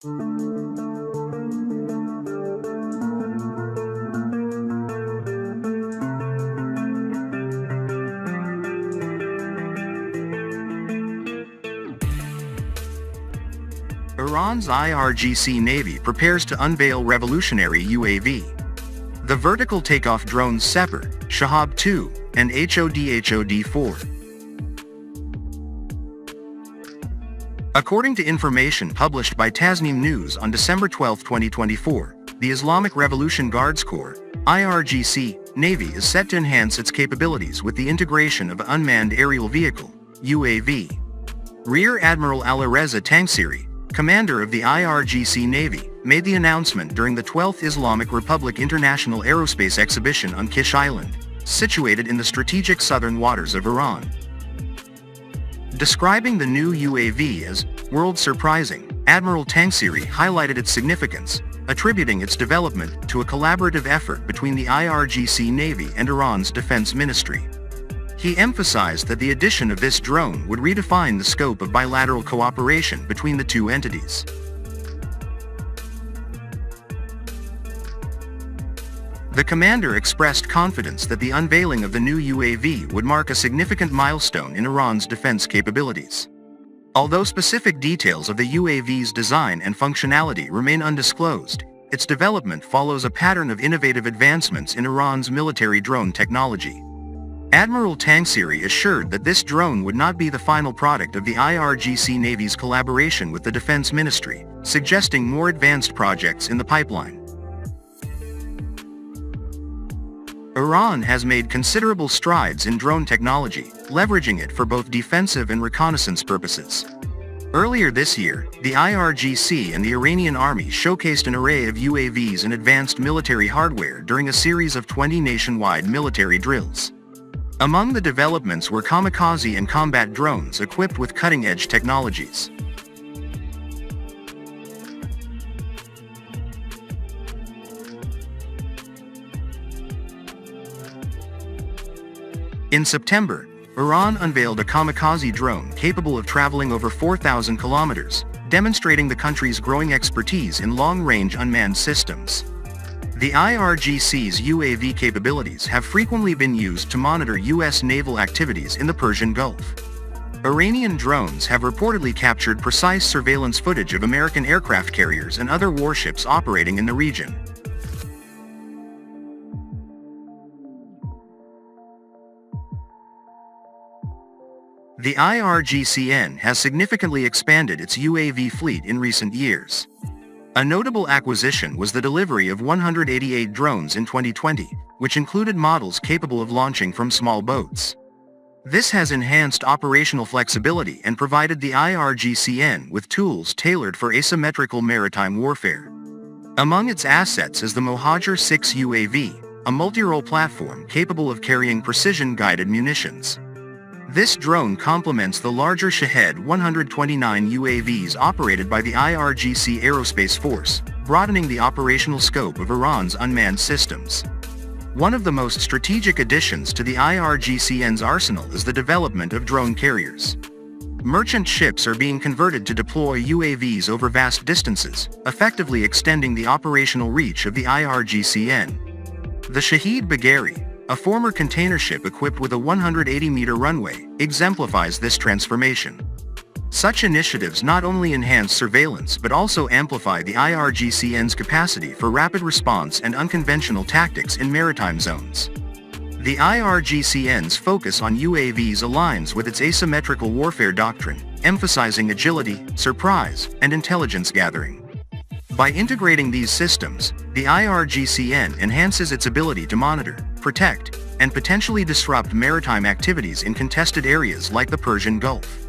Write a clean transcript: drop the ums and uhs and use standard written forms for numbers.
Iran's IRGC Navy prepares to unveil revolutionary UAV. The vertical takeoff drones Sepehr, Shahab-2, and HOD-4. According to information published by Tasnim News on December 12, 2024, the Islamic Revolution Guards Corps, IRGC, Navy is set to enhance its capabilities with the integration of unmanned aerial vehicle, UAV. Rear Admiral Alireza Tangsiri, commander of the IRGC Navy, made the announcement during the 12th Islamic Republic International Aerospace Exhibition on Kish Island, situated in the strategic southern waters of Iran. Describing the new UAV as world-surprising, Admiral Tangsiri highlighted its significance, attributing its development to a collaborative effort between the IRGC Navy and Iran's Defense Ministry. He emphasized that the addition of this drone would redefine the scope of bilateral cooperation between the two entities. The commander expressed confidence that the unveiling of the new UAV would mark a significant milestone in Iran's defense capabilities. Although specific details of the UAV's design and functionality remain undisclosed, its development follows a pattern of innovative advancements in Iran's military drone technology. Admiral Tangsiri assured that this drone would not be the final product of the IRGC Navy's collaboration with the Defense Ministry, suggesting more advanced projects in the pipeline. Iran has made considerable strides in drone technology, leveraging it for both defensive and reconnaissance purposes. Earlier this year, the IRGC and the Iranian army showcased an array of UAVs and advanced military hardware during a series of 20 nationwide military drills. Among the developments were kamikaze and combat drones equipped with cutting-edge technologies. In September, Iran unveiled a kamikaze drone capable of traveling over 4,000 kilometers, demonstrating the country's growing expertise in long-range unmanned systems. The IRGC's UAV capabilities have frequently been used to monitor U.S. naval activities in the Persian Gulf. Iranian drones have reportedly captured precise surveillance footage of American aircraft carriers and other warships operating in the region. The IRGCN has significantly expanded its UAV fleet in recent years. A notable acquisition was the delivery of 188 drones in 2020, which included models capable of launching from small boats. This has enhanced operational flexibility and provided the IRGCN with tools tailored for asymmetrical maritime warfare. Among its assets is the Mohajer 6 UAV, a multi-role platform capable of carrying precision-guided munitions. This drone complements the larger Shahed 129 UAVs operated by the IRGC Aerospace Force, broadening the operational scope of Iran's unmanned systems. One of the most strategic additions to the IRGCN's arsenal is the development of drone carriers. Merchant ships are being converted to deploy UAVs over vast distances, effectively extending the operational reach of the IRGCN. The Shahid Bagheri, a former container ship equipped with a 180-meter runway, exemplifies this transformation. Such initiatives not only enhance surveillance but also amplify the IRGCN's capacity for rapid response and unconventional tactics in maritime zones. The IRGCN's focus on UAVs aligns with its asymmetrical warfare doctrine, emphasizing agility, surprise, and intelligence gathering. By integrating these systems, the IRGCN enhances its ability to monitor, protect, and potentially disrupt maritime activities in contested areas like the Persian Gulf.